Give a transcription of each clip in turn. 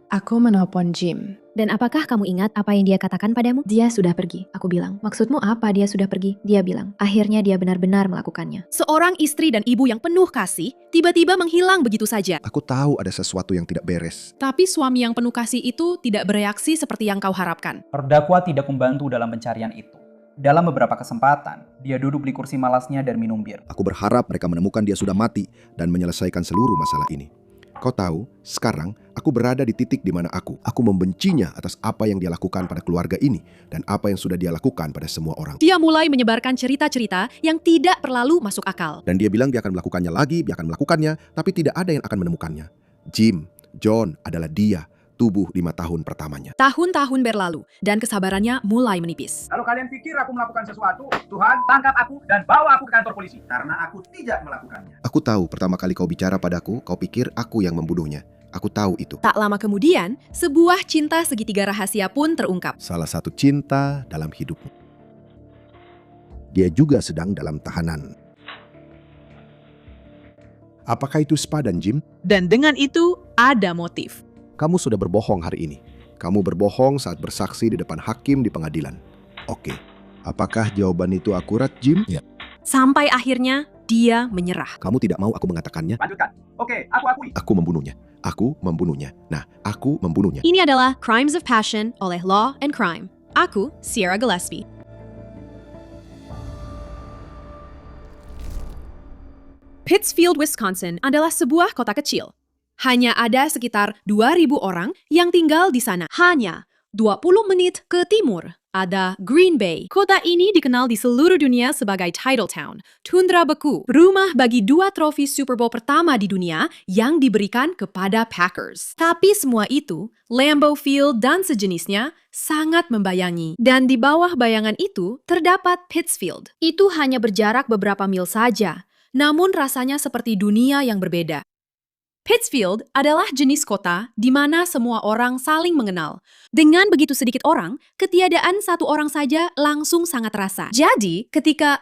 Aku menelpon Jim. Dan apakah kamu ingat apa yang dia katakan padamu? Dia sudah pergi, aku bilang. Maksudmu apa dia sudah pergi? Dia bilang. Akhirnya dia benar-benar melakukannya. Seorang istri dan ibu yang penuh kasih tiba-tiba menghilang begitu saja. Aku tahu ada sesuatu yang tidak beres. Tapi suami yang penuh kasih itu tidak bereaksi seperti yang kau harapkan. Terdakwa tidak membantu dalam pencarian itu. Dalam beberapa kesempatan, dia duduk di kursi malasnya dan minum bir. Aku berharap mereka menemukan dia sudah mati dan menyelesaikan seluruh masalah ini. Kau tahu, sekarang aku berada di titik di mana aku membencinya atas apa yang dia lakukan pada keluarga ini dan apa yang sudah dia lakukan pada semua orang. Dia mulai menyebarkan cerita-cerita yang tidak terlalu masuk akal. Dan dia bilang dia akan melakukannya lagi, dia akan melakukannya, tapi tidak ada yang akan menemukannya. John adalah dia, tubuh 5 tahun pertamanya. Tahun-tahun berlalu dan kesabarannya mulai menipis. Kalau kalian pikir aku melakukan sesuatu, Tuhan tangkap aku dan bawa aku ke kantor polisi. Karena aku tidak melakukannya. Aku tahu pertama kali kau bicara padaku, kau pikir aku yang membunuhnya. Aku tahu itu. Tak lama kemudian, sebuah cinta segitiga rahasia pun terungkap. Salah satu cinta dalam hidupmu. Dia juga sedang dalam tahanan. Apakah itu Spa dan Jim? Dan dengan itu, ada motif. Kamu sudah berbohong hari ini. Kamu berbohong saat bersaksi di depan hakim di pengadilan. Oke, apakah jawaban itu akurat, Jim? Ya. Sampai akhirnya, dia menyerah. Kamu tidak mau aku mengatakannya? Lanjutkan. Oke, aku akui. Aku membunuhnya. Aku membunuhnya. Nah, aku membunuhnya. Ini adalah Crimes of Passion oleh Law and Crime. Aku, Sierra Gillespie. Pittsfield, Wisconsin adalah sebuah kota kecil. Hanya ada sekitar 2.000 orang yang tinggal di sana. Hanya 20 menit ke timur ada Green Bay. Kota ini dikenal di seluruh dunia sebagai Title Town, tundra beku, rumah bagi 2 trofi Super Bowl pertama di dunia yang diberikan kepada Packers. Tapi semua itu, Lambeau Field dan sejenisnya sangat membayangi. Dan di bawah bayangan itu terdapat Pittsfield. Itu hanya berjarak beberapa mil saja, namun rasanya seperti dunia yang berbeda. Pittsfield adalah jenis kota di mana semua orang saling mengenal. Dengan begitu sedikit orang, ketiadaan satu orang saja langsung sangat terasa. Jadi, ketika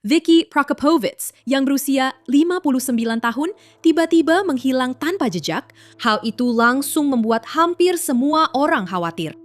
Vicky Prokopovits, yang berusia 59 tahun, tiba-tiba menghilang tanpa jejak, hal itu langsung membuat hampir semua orang khawatir.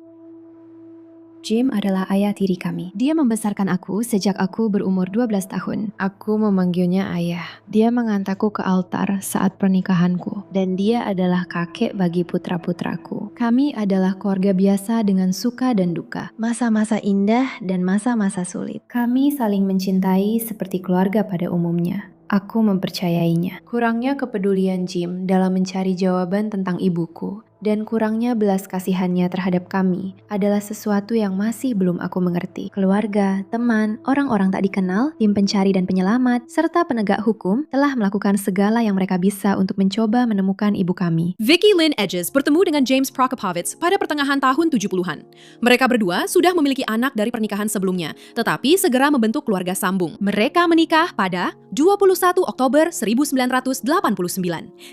Jim adalah ayah tiri kami. Dia membesarkan aku sejak aku berumur 12 tahun. Aku memanggilnya ayah. Dia mengantarku ke altar saat pernikahanku. Dan dia adalah kakek bagi putra-putraku. Kami adalah keluarga biasa dengan suka dan duka. Masa-masa indah dan masa-masa sulit. Kami saling mencintai seperti keluarga pada umumnya. Aku mempercayainya. Kurangnya kepedulian Jim dalam mencari jawaban tentang ibuku dan kurangnya belas kasihannya terhadap kami adalah sesuatu yang masih belum aku mengerti. Keluarga, teman, orang-orang tak dikenal, tim pencari dan penyelamat, serta penegak hukum telah melakukan segala yang mereka bisa untuk mencoba menemukan ibu kami. Vicky Lynn Edges bertemu dengan James Prokopovits pada pertengahan tahun 70-an. Mereka berdua sudah memiliki anak dari pernikahan sebelumnya, tetapi segera membentuk keluarga sambung. Mereka menikah pada 21 Oktober 1989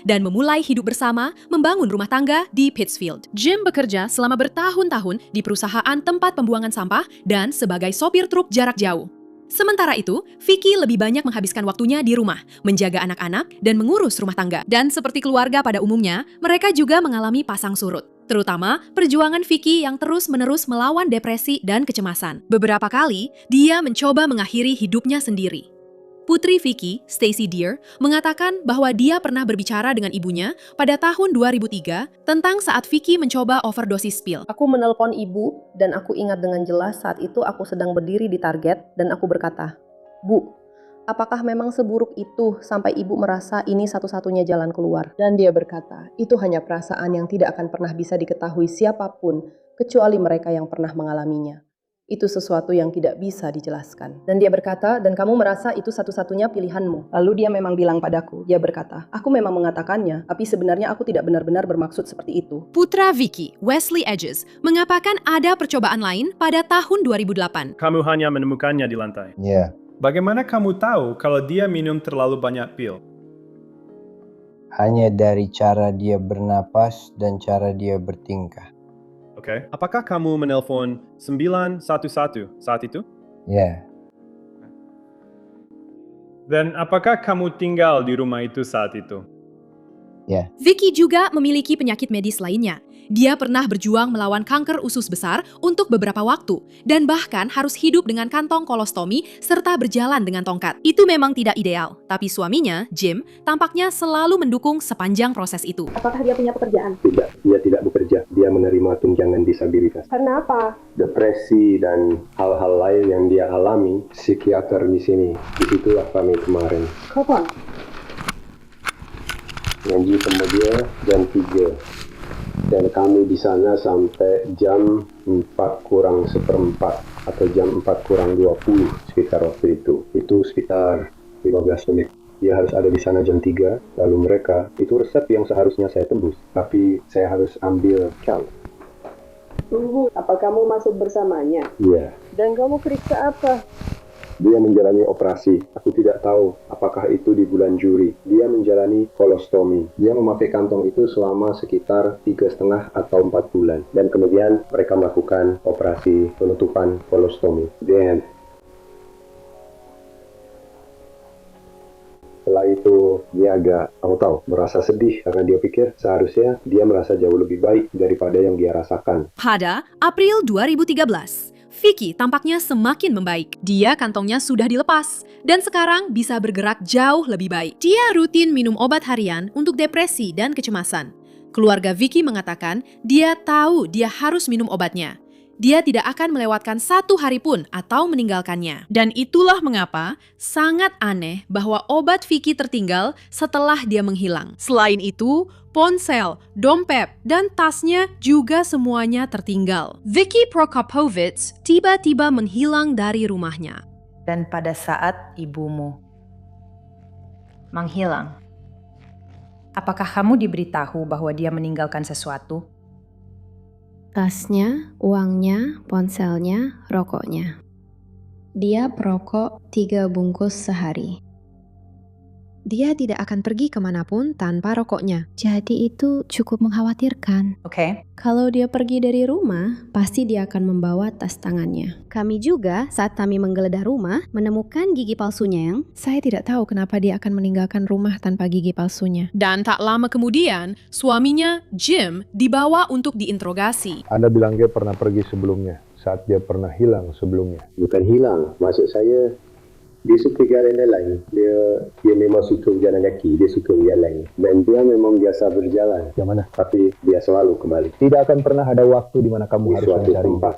dan memulai hidup bersama membangun rumah tangga di Pittsfield. Jim bekerja selama bertahun-tahun di perusahaan tempat pembuangan sampah dan sebagai sopir truk jarak jauh. Sementara itu, Vicky lebih banyak menghabiskan waktunya di rumah, menjaga anak-anak, dan mengurus rumah tangga. Dan seperti keluarga pada umumnya, mereka juga mengalami pasang surut. Terutama perjuangan Vicky yang terus-menerus melawan depresi dan kecemasan. Beberapa kali, dia mencoba mengakhiri hidupnya sendiri. Putri Vicky, Stacy Deer, mengatakan bahwa dia pernah berbicara dengan ibunya pada tahun 2003 tentang saat Vicky mencoba overdosis pil. Aku menelpon ibu dan aku ingat dengan jelas saat itu aku sedang berdiri di Target dan aku berkata, "Bu, apakah memang seburuk itu sampai ibu merasa ini satu-satunya jalan keluar?" Dan dia berkata, "Itu hanya perasaan yang tidak akan pernah bisa diketahui siapapun kecuali mereka yang pernah mengalaminya. Itu sesuatu yang tidak bisa dijelaskan." Dan dia berkata, "Dan kamu merasa itu satu-satunya pilihanmu." Lalu dia memang bilang padaku, dia berkata, "Aku memang mengatakannya, tapi sebenarnya aku tidak benar-benar bermaksud seperti itu." Putra Vicky, Wesley Edges, mengatakan ada percobaan lain pada tahun 2008. Kamu hanya menemukannya di lantai. Ya, Bagaimana kamu tahu kalau dia minum terlalu banyak pil? hanya dari cara dia bernapas dan cara dia bertingkah. Oke. Apakah kamu menelpon 911 saat itu? Ya, Dan apakah kamu tinggal di rumah itu saat itu? Ya. Vicky juga memiliki penyakit medis lainnya. Dia pernah berjuang melawan kanker usus besar untuk beberapa waktu, dan bahkan harus hidup dengan kantong kolostomi serta berjalan dengan tongkat. Itu memang tidak ideal, tapi suaminya, Jim, tampaknya selalu mendukung sepanjang proses itu. Apakah dia punya pekerjaan? Tidak, dia tidak bekerja. Dia menerima tunjangan disabilitas. Karena apa? Depresi dan hal-hal lain yang dia alami, psikiater di sini. Disitulah kami kemarin. Kapan? Ngaji sama dia jam 3. Dan kami di sana sampai jam 4 kurang seperempat atau jam 4 kurang 20 sekitar waktu itu. Itu sekitar 15 menit. Dia harus ada di sana jam 3, lalu mereka, itu resep yang seharusnya saya tembus. Tapi saya harus ambil count. Tunggu, apa kamu masuk bersamanya? Iya. Dan kamu periksa apa? Dia menjalani operasi. Aku tidak tahu apakah itu di bulan Juli. Dia menjalani kolostomi. Dia memakai kantong itu selama sekitar 3,5 atau 4 bulan. Dan kemudian mereka melakukan operasi penutupan kolostomi. Dan setelah itu dia agak, kamu tahu, merasa sedih karena dia pikir seharusnya dia merasa jauh lebih baik daripada yang dia rasakan. Pada April 2013, Vicky tampaknya semakin membaik. Dia kantongnya sudah dilepas dan sekarang bisa bergerak jauh lebih baik. Dia rutin minum obat harian untuk depresi dan kecemasan. Keluarga Vicky mengatakan dia tahu dia harus minum obatnya. Dia tidak akan melewatkan 1 hari pun atau meninggalkannya. Dan itulah mengapa sangat aneh bahwa obat Vicky tertinggal setelah dia menghilang. Selain itu, ponsel, dompet, dan tasnya juga semuanya tertinggal. Vicky Prokopovich tiba-tiba menghilang dari rumahnya. Dan pada saat ibumu menghilang, apakah kamu diberitahu bahwa dia meninggalkan sesuatu? Tasnya, uangnya, ponselnya, rokoknya. Dia perokok 3 bungkus sehari. Dia tidak akan pergi kemanapun tanpa rokoknya. Jadi itu cukup mengkhawatirkan. Oke. Kalau dia pergi dari rumah, pasti dia akan membawa tas tangannya. Kami juga saat kami menggeledah rumah, menemukan gigi palsunya yang... Saya tidak tahu kenapa dia akan meninggalkan rumah tanpa gigi palsunya. Dan tak lama kemudian, suaminya, Jim, dibawa untuk diinterogasi. Anda bilang dia pernah pergi sebelumnya, saat dia pernah hilang sebelumnya. Bukan hilang, maksud saya dia suka jalan lain. Dia memang suka jalan kaki, dia suka jalan. Dan dia memang biasa berjalan. Yang mana? Tapi dia selalu kembali. Tidak akan pernah ada waktu di mana kamu harus mencari tempat.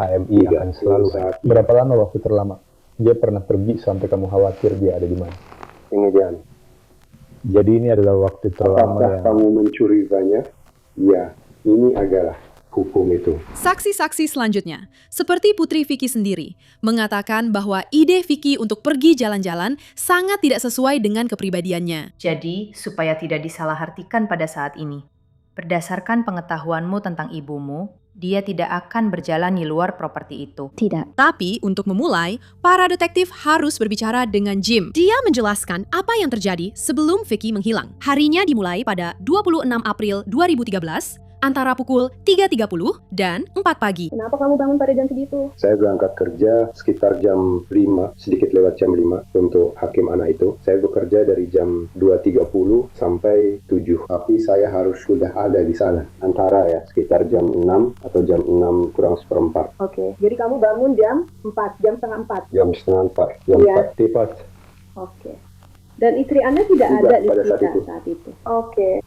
HMI akan selalu. Berapa lama waktu terlama? Dia pernah pergi sampai kamu khawatir dia ada di mana? Pengejaran. Jadi ini adalah waktu terlama. Apakah kamu mencuri banyak? Ya, ini adalah hukum itu. Saksi-saksi selanjutnya, seperti Putri Vicky sendiri, mengatakan bahwa ide Vicky untuk pergi jalan-jalan sangat tidak sesuai dengan kepribadiannya. Jadi, supaya tidak disalahartikan pada saat ini, berdasarkan pengetahuanmu tentang ibumu, dia tidak akan berjalan di luar properti itu. Tidak. Tapi, untuk memulai, para detektif harus berbicara dengan Jim. Dia menjelaskan apa yang terjadi sebelum Vicky menghilang. Harinya dimulai pada 26 April 2013, antara pukul 3.30 dan 4 pagi. Kenapa kamu bangun pada jam segitu? Saya berangkat kerja sekitar jam 5, sedikit lewat jam 5 untuk hakim anak itu. Saya bekerja dari jam 2.30 sampai 7. Tapi saya harus sudah ada di sana. Antara ya, sekitar jam 6 atau jam 6 kurang seperempat. Oke, jadi kamu bangun jam 4, jam setengah 4? Jam setengah 4, jam 4 tepat. Oke. Dan istri Anda tidak ada di pada sekitar saat itu? Oke.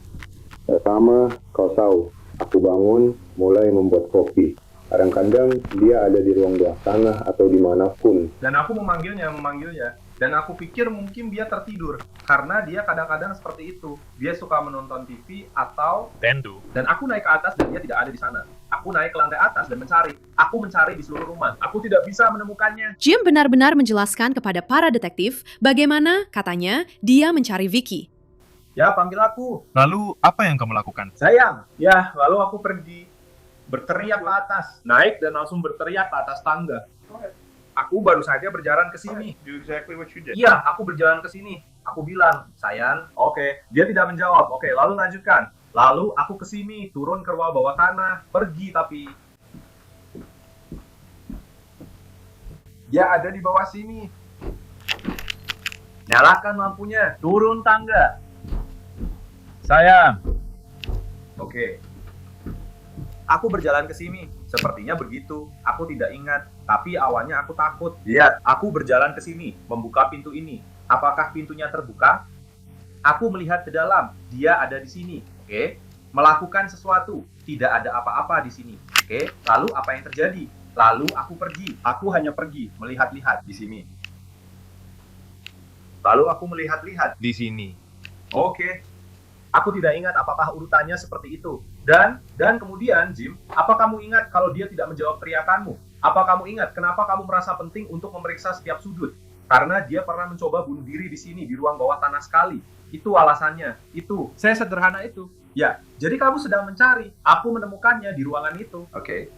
Pertama, kau tahu, aku bangun mulai membuat kopi. Kadang-kadang dia ada di ruang bawah tanah atau dimanapun. Dan aku memanggilnya. Dan aku pikir mungkin dia tertidur. Karena dia kadang-kadang seperti itu. Dia suka menonton TV atau Tentu. Dan aku naik ke atas dan dia tidak ada di sana. Aku naik ke lantai atas dan mencari. Aku mencari di seluruh rumah. Aku tidak bisa menemukannya. Jim benar-benar menjelaskan kepada para detektif bagaimana, katanya, dia mencari Vicky. Ya, panggil aku. Lalu, apa yang kamu lakukan? Sayang. Ya, lalu aku pergi. Berteriak ke atas. Naik dan langsung berteriak ke atas tangga. Aku baru saja berjalan ke sini. Iya, aku berjalan ke sini. Aku bilang, sayang, oke. Dia tidak menjawab. Oke, lalu lanjutkan. Lalu aku ke sini, turun ke ruang bawah tanah. Pergi, tapi dia ada di bawah sini. Nyalakan lampunya. Turun tangga. Sayang. Oke. Aku berjalan ke sini. Sepertinya begitu. Aku tidak ingat. Tapi awalnya aku takut. Lihat, aku berjalan ke sini, membuka pintu ini. Apakah pintunya terbuka? Aku melihat ke dalam. Dia ada di sini. Oke. Melakukan sesuatu. Tidak ada apa-apa di sini. Oke. Lalu apa yang terjadi? Lalu aku pergi. Aku hanya pergi, melihat-lihat di sini. Lalu aku melihat-lihat di sini. Oke. Aku tidak ingat apakah urutannya seperti itu. Dan kemudian, Jim, apa kamu ingat kalau dia tidak menjawab teriakanmu? Apa kamu ingat kenapa kamu merasa penting untuk memeriksa setiap sudut? Karena dia pernah mencoba bunuh diri di sini, di ruang bawah tanah sekali. Itu alasannya. Itu. Saya sederhana itu. Ya, jadi kamu sedang mencari. Aku menemukannya di ruangan itu. Oke.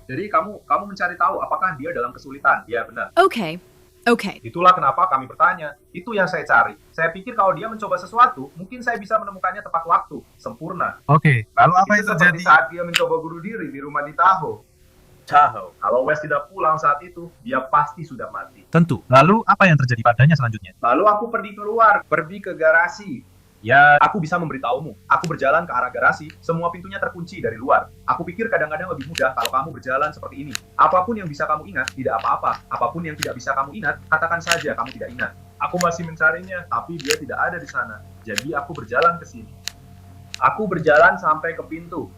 Jadi kamu mencari tahu apakah dia dalam kesulitan. Ya, benar. Oke. Itulah kenapa kami bertanya. Itu yang saya cari. Saya pikir kalau dia mencoba sesuatu, mungkin saya bisa menemukannya tepat waktu, sempurna. Oke, lalu apa yang terjadi saat dia mencoba bunuh diri di rumah di Tahoe? Kalau Wes tidak pulang saat itu, dia pasti sudah mati. Tentu. Lalu apa yang terjadi padanya selanjutnya? Lalu aku pergi keluar, pergi ke garasi. Ya, aku bisa memberitahumu. Aku berjalan ke arah garasi, semua pintunya terkunci dari luar. Aku pikir kadang-kadang lebih mudah kalau kamu berjalan seperti ini. Apapun yang bisa kamu ingat, tidak apa-apa. Apapun yang tidak bisa kamu ingat, katakan saja kamu tidak ingat. Aku masih mencarinya, tapi dia tidak ada di sana. Jadi aku berjalan ke sini. Aku berjalan sampai ke pintu.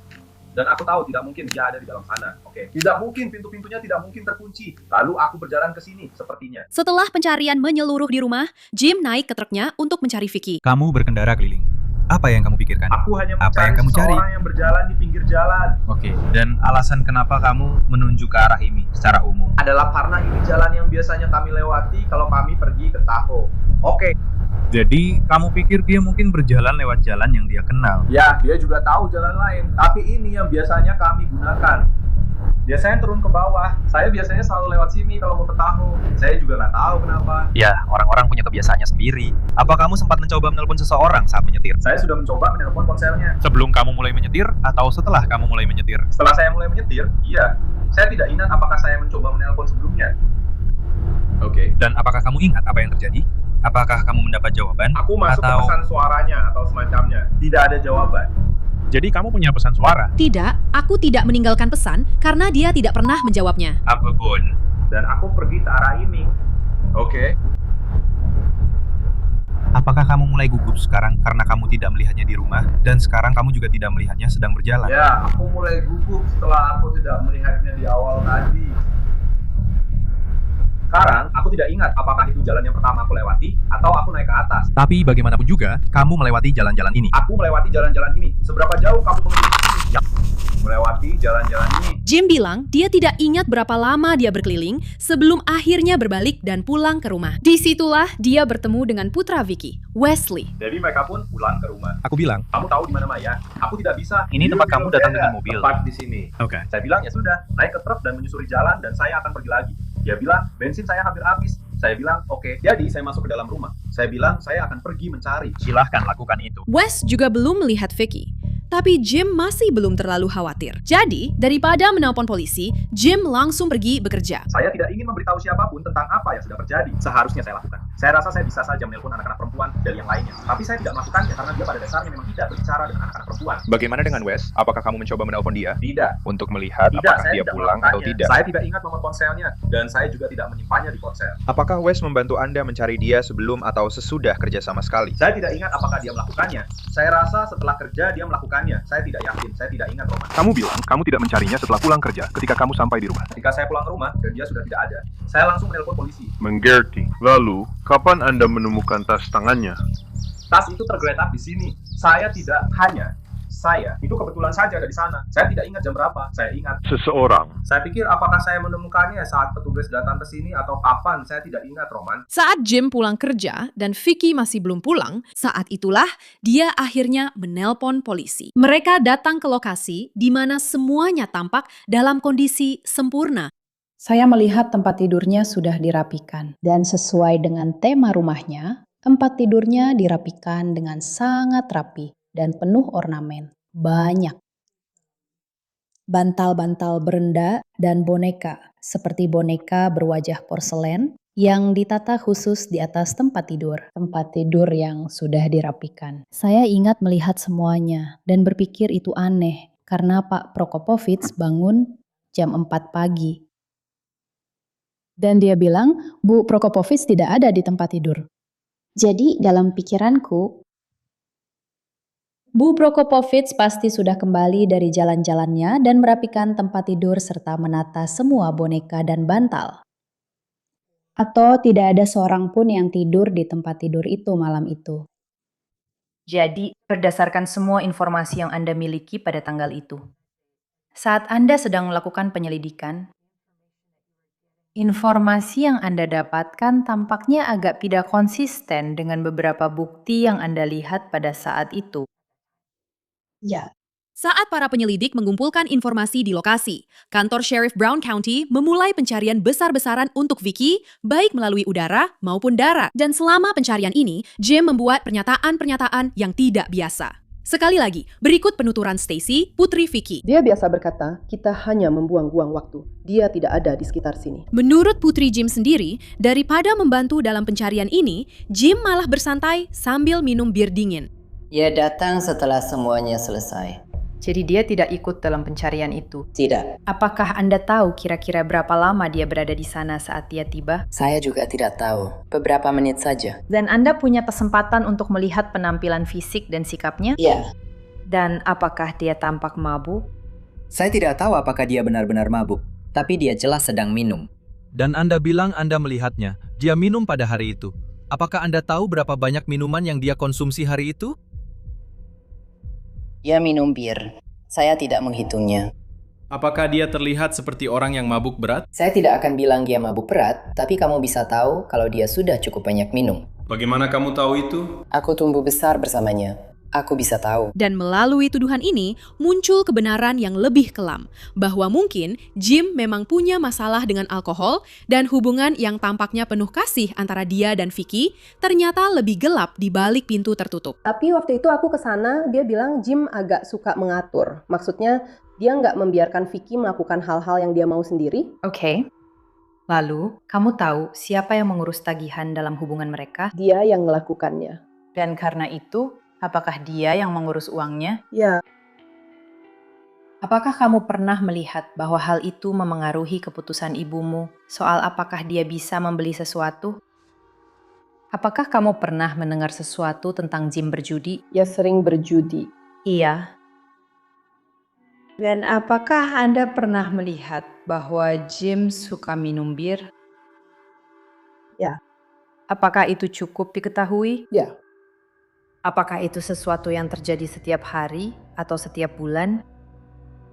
Dan aku tahu tidak mungkin dia ada di dalam sana. Oke. Tidak mungkin, pintu-pintunya tidak mungkin terkunci. Lalu aku berjalan ke sini, sepertinya. Setelah pencarian menyeluruh di rumah, Jim naik ke truknya untuk mencari Vicky. Kamu berkendara keliling. Apa yang kamu pikirkan? Aku hanya Apa yang mencari kamu cari? seseorang yang berjalan di pinggir jalan. Oke, dan alasan kenapa kamu menunjuk ke arah ini secara umum? Adalah karena ini jalan yang biasanya kami lewati kalau kami pergi ke Tahoe. Oke. Jadi, kamu pikir dia mungkin berjalan lewat jalan yang dia kenal? Ya, dia juga tahu jalan lain. Tapi ini yang biasanya kami gunakan. Biasanya turun ke bawah. Saya biasanya selalu lewat sini kalau mau ke Tahoe. Saya juga nggak tahu kenapa. Ya, orang-orang punya kebiasaannya sendiri. Apa kamu sempat mencoba menelpon seseorang saat menyetir? Saya sudah mencoba menelpon ponselnya. Sebelum kamu mulai menyetir atau setelah kamu mulai menyetir? Setelah saya mulai menyetir, iya. Saya tidak ingat apakah saya mencoba menelpon sebelumnya. Oke. Dan apakah kamu ingat apa yang terjadi? Apakah kamu mendapat jawaban? Aku masuk ke pesan suaranya atau semacamnya. Tidak ada jawaban. Jadi kamu punya pesan suara? Tidak, aku tidak meninggalkan pesan karena dia tidak pernah menjawabnya. Apapun. Dan aku pergi ke arah ini. Oke. Apakah kamu mulai gugup sekarang karena kamu tidak melihatnya di rumah dan sekarang kamu juga tidak melihatnya sedang berjalan? Ya, aku mulai gugup setelah aku tidak melihatnya di awal tadi. Sekarang, aku tidak ingat apakah itu jalan yang pertama aku lewati atau aku naik ke atas. Tapi bagaimanapun juga, kamu melewati jalan-jalan ini. Aku melewati jalan-jalan ini. Seberapa jauh kamu menuju sini? Ya, melewati jalan-jalan ini. Jim bilang dia tidak ingat berapa lama dia berkeliling sebelum akhirnya berbalik dan pulang ke rumah. Disitulah dia bertemu dengan putra Vicky, Wesley. Jadi mereka pun pulang ke rumah. Aku bilang, kamu tahu di mana Maya? Aku tidak bisa. Ini tempat kamu datang dengan mobil. Tepat di sini. Oke. Saya bilang ya sudah, naik ke truk dan menyusuri jalan dan saya akan pergi lagi. Dia bilang, bensin saya hampir habis. Saya bilang, oke. Jadi saya masuk ke dalam rumah. Saya bilang, saya akan pergi mencari. Silahkan lakukan itu. Wes juga belum melihat Vicky. Tapi Jim masih belum terlalu khawatir. Jadi, daripada menelpon polisi, Jim langsung pergi bekerja. Saya tidak ingin memberitahu siapapun tentang apa yang sedang terjadi. Seharusnya saya lakukan. Saya rasa saya bisa saja menelpon anak-anak perempuan dan yang lainnya. Tapi saya tidak melakukannya karena dia pada dasarnya memang tidak berbicara dengan anak-anak perempuan. Bagaimana dengan Wes? Apakah kamu mencoba menelpon dia? Tidak. Untuk melihat Tidak, apakah saya dia tidak pulang atau tidak? Saya tidak ingat nomor ponselnya dan saya juga tidak menyimpannya di ponsel. Apakah Wes membantu Anda mencari dia sebelum atau sesudah kerja sama sekali? Saya tidak ingat apakah dia melakukannya. Saya rasa setelah kerja dia melakukannya. Saya tidak yakin. Saya tidak ingat, Roman. Kamu bilang kamu tidak mencarinya setelah pulang kerja ketika kamu sampai di rumah. Ketika saya pulang ke rumah dan dia sudah tidak ada, saya langsung menelpon polisi. Menggerti. Lalu, kapan Anda menemukan tas tangannya? Tas itu tergeletak di sini. Saya itu kebetulan saja ada di sana. Saya tidak ingat jam berapa. Saya ingat Seseorang. Saya pikir apakah saya menemukannya saat petugas datang ke sini atau kapan. Saya tidak ingat, Roman. Saat Jim pulang kerja dan Vicky masih belum pulang, saat itulah dia akhirnya menelpon polisi. Mereka datang ke lokasi di mana semuanya tampak dalam kondisi sempurna. Saya melihat tempat tidurnya sudah dirapikan. Dan sesuai dengan tema rumahnya, tempat tidurnya dirapikan dengan sangat rapi dan penuh ornamen. Banyak. Bantal-bantal berenda dan boneka, seperti boneka berwajah porselen, yang ditata khusus di atas tempat tidur yang sudah dirapikan. Saya ingat melihat semuanya dan berpikir itu aneh karena Pak Prokopovich bangun jam 4 pagi. Dan dia bilang, Bu Prokopovich tidak ada di tempat tidur. Jadi dalam pikiranku, Bu Prokopovich pasti sudah kembali dari jalan-jalannya dan merapikan tempat tidur serta menata semua boneka dan bantal. atau tidak ada seorang pun yang tidur di tempat tidur itu malam itu. Jadi, berdasarkan semua informasi yang Anda miliki pada tanggal itu, saat Anda sedang melakukan penyelidikan, informasi yang Anda dapatkan tampaknya agak tidak konsisten dengan beberapa bukti yang Anda lihat pada saat itu. Ya. Saat para penyelidik mengumpulkan informasi di lokasi, kantor Sheriff Brown County memulai pencarian besar-besaran untuk Vicky, baik melalui udara maupun darat. Dan selama pencarian ini, Jim membuat pernyataan-pernyataan yang tidak biasa. Sekali lagi, berikut penuturan Stacy, putri Vicky. Dia biasa berkata, kita hanya membuang-buang waktu. Dia tidak ada di sekitar sini. Menurut putri Jim sendiri, daripada membantu dalam pencarian ini, Jim malah bersantai sambil minum bir dingin. Ia datang setelah semuanya selesai. Jadi dia tidak ikut dalam pencarian itu? Tidak. Apakah Anda tahu kira-kira berapa lama dia berada di sana saat dia tiba? Saya juga tidak tahu. Beberapa menit saja. Dan Anda punya kesempatan untuk melihat penampilan fisik dan sikapnya? Iya. Dan apakah dia tampak mabuk? Saya tidak tahu apakah dia benar-benar mabuk, tapi dia jelas sedang minum. Dan Anda bilang Anda melihatnya. Dia minum pada hari itu. Apakah Anda tahu berapa banyak minuman yang dia konsumsi hari itu? Dia minum bir. Saya tidak menghitungnya. Apakah dia terlihat seperti orang yang mabuk berat? Saya tidak akan bilang dia mabuk berat, tapi kamu bisa tahu kalau dia sudah cukup banyak minum. Bagaimana kamu tahu itu? Aku tumbuh besar bersamanya. Aku bisa tahu. Dan melalui tuduhan ini, muncul kebenaran yang lebih kelam, bahwa mungkin Jim memang punya masalah dengan alkohol dan hubungan yang tampaknya penuh kasih antara dia dan Vicky ternyata lebih gelap di balik pintu tertutup. Tapi waktu itu aku kesana, dia bilang Jim agak suka mengatur. Maksudnya, dia nggak membiarkan Vicky melakukan hal-hal yang dia mau sendiri. Oke. Lalu, kamu tahu siapa yang mengurus tagihan dalam hubungan mereka? Dia yang melakukannya. Dan karena itu, apakah dia yang mengurus uangnya? Ya. Apakah kamu pernah melihat bahwa hal itu memengaruhi keputusan ibumu soal apakah dia bisa membeli sesuatu? Apakah kamu pernah mendengar sesuatu tentang Jim berjudi? Ya, sering berjudi. Iya. Dan apakah Anda pernah melihat bahwa Jim suka minum bir? Ya. Apakah itu cukup diketahui? Ya. Apakah itu sesuatu yang terjadi setiap hari atau setiap bulan?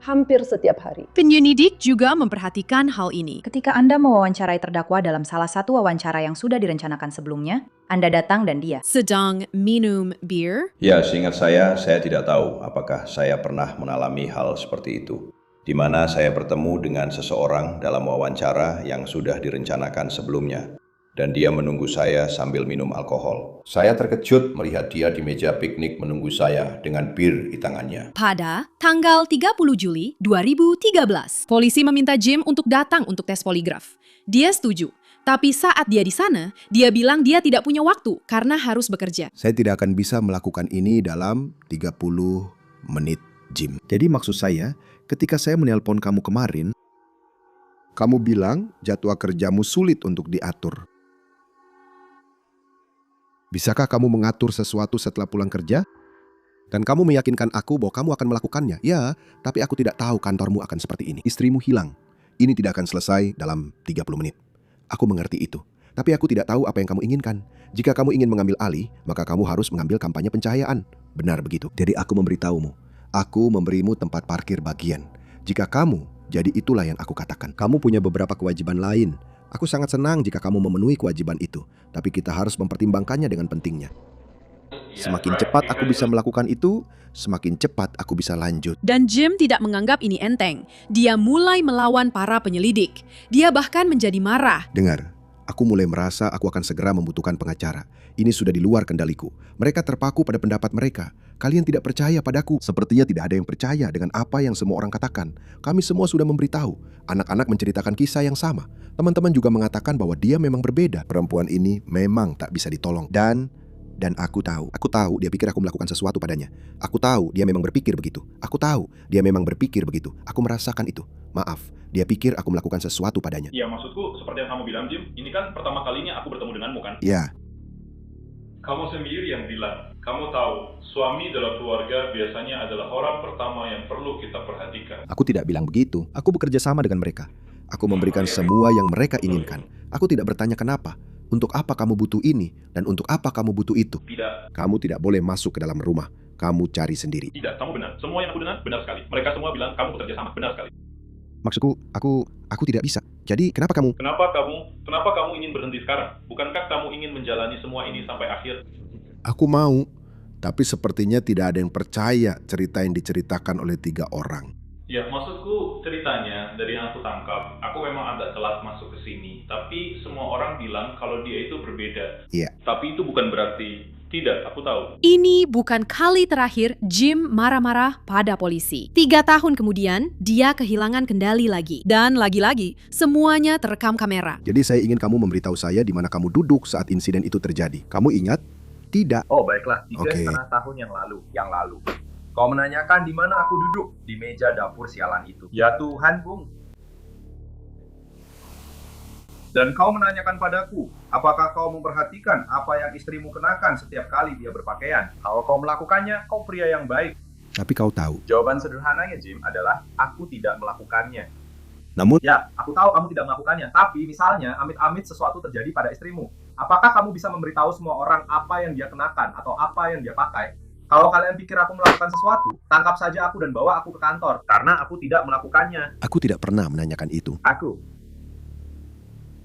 Hampir setiap hari. Penyelidik juga memperhatikan hal ini. Ketika Anda mewawancarai terdakwa dalam salah satu wawancara yang sudah direncanakan sebelumnya, Anda datang dan dia sedang minum bir. Ya, seingat saya tidak tahu apakah saya pernah mengalami hal seperti itu. Di mana saya bertemu dengan seseorang dalam wawancara yang sudah direncanakan sebelumnya. Dan dia menunggu saya sambil minum alkohol. Saya terkejut melihat dia di meja piknik menunggu saya dengan bir di tangannya. Pada tanggal 30 Juli 2013, polisi meminta Jim untuk datang untuk tes poligraf. Dia setuju, tapi saat dia di sana, dia bilang dia tidak punya waktu karena harus bekerja. Saya tidak akan bisa melakukan ini dalam 30 menit, Jim. Jadi maksud saya, ketika saya menelpon kamu kemarin, kamu bilang jadwal kerjamu sulit untuk diatur. Bisakah kamu mengatur sesuatu setelah pulang kerja? Dan kamu meyakinkan aku bahwa kamu akan melakukannya. Ya, tapi aku tidak tahu kantormu akan seperti ini. Istrimu hilang. Ini tidak akan selesai dalam 30 menit. Aku mengerti itu. Tapi aku tidak tahu apa yang kamu inginkan. Jika kamu ingin mengambil alih, maka kamu harus mengambil kampanye pencahayaan. Benar begitu. Jadi aku memberitahumu. Aku memberimu tempat parkir bagian. Jika kamu, jadi itulah yang aku katakan. Kamu punya beberapa kewajiban lain. Aku sangat senang jika kamu memenuhi kewajiban itu, tapi kita harus mempertimbangkannya dengan pentingnya. Semakin cepat aku bisa melakukan itu, semakin cepat aku bisa lanjut. Dan Jim tidak menganggap ini enteng. Dia mulai melawan para penyelidik. Dia bahkan menjadi marah. Dengar, aku mulai merasa aku akan segera membutuhkan pengacara. Ini sudah di luar kendaliku. Mereka terpaku pada pendapat mereka. Kalian tidak percaya padaku. Sepertinya tidak ada yang percaya dengan apa yang semua orang katakan. Kami semua sudah memberitahu. Anak-anak menceritakan kisah yang sama. Teman-teman juga mengatakan bahwa dia memang berbeda. Perempuan ini memang tak bisa ditolong. Dan aku tahu dia pikir aku melakukan sesuatu padanya. Aku tahu dia memang berpikir begitu. Aku tahu dia memang berpikir begitu. Aku merasakan itu. Maaf, dia pikir aku melakukan sesuatu padanya. Ya, maksudku seperti yang kamu bilang, Jim. Ini kan pertama kalinya aku bertemu denganmu kan? Ya. Kamu sendiri yang bilang. Kamu tahu, suami dalam keluarga biasanya adalah orang pertama yang perlu kita perhatikan. Aku tidak bilang begitu. Aku bekerja sama dengan mereka. Aku memberikan semua yang mereka inginkan. Aku tidak bertanya kenapa. Untuk apa kamu butuh ini dan untuk apa kamu butuh itu? Tidak. Kamu tidak boleh masuk ke dalam rumah. Kamu cari sendiri. Tidak, kamu benar. Semua yang aku dengar benar sekali. Mereka semua bilang kamu bekerja sama, benar sekali. Maksudku, aku tidak bisa. Jadi kenapa kamu? Kenapa kamu ingin berhenti sekarang? Bukankah kamu ingin menjalani semua ini sampai akhir? Aku mau, tapi sepertinya tidak ada yang percaya cerita yang diceritakan oleh 3 orang. Ya, maksudku ceritanya dari yang aku tangkap, aku memang agak telat masuk ke sini. Tapi semua orang bilang kalau dia itu berbeda. Iya. Tapi itu bukan berarti tidak, aku tahu. Ini bukan kali terakhir Jim marah-marah pada polisi. 3 tahun kemudian, dia kehilangan kendali lagi. Dan lagi-lagi, semuanya terekam kamera. Jadi saya ingin kamu memberitahu saya di mana kamu duduk saat insiden itu terjadi. Kamu ingat? Tidak. Oh baiklah, 3,5 tahun yang lalu. Kau menanyakan di mana aku duduk? Di meja dapur sialan itu. Ya Tuhan, Bung. Dan kau menanyakan padaku, apakah kau memperhatikan apa yang istrimu kenakan setiap kali dia berpakaian? Kalau kau melakukannya, kau pria yang baik. Tapi kau tahu. Jawaban sederhananya, Jim, adalah aku tidak melakukannya. Namun, ya, aku tahu kamu tidak melakukannya. Tapi misalnya, amit-amit sesuatu terjadi pada istrimu. Apakah kamu bisa memberitahu semua orang apa yang dia kenakan atau apa yang dia pakai? Kalau kalian pikir aku melakukan sesuatu, tangkap saja aku dan bawa aku ke kantor. Karena aku tidak melakukannya. Aku tidak pernah menanyakan itu.